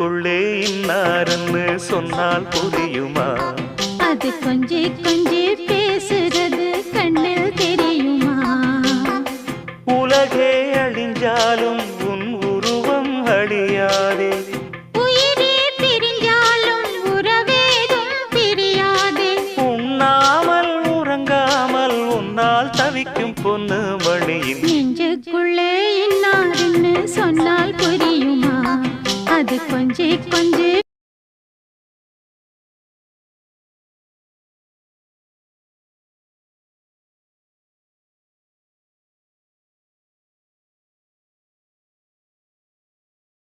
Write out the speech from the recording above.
நெஞ்சுக்குள்ளே இன்னாருன்னு சொன்னால் புரியுமா? அது கொஞ்சி கொஞ்சி பேசுறது கண்ணில் தெரியுமா? உலகே அழிஞ்சாலும் உன் உருவம் அழியாதே, உயிரே பிரிஞ்சாலும் உறவேதும் பிரியாதே. உண்ணாமல் உறங்காமல் உன்னால் தவிக்கும் பொண்ணு மணியின் நெஞ்சுக்குள்ளே இன்னாருன்னு சொன்னால் புரியுமா? அது கொஞ்சி கொஞ்சி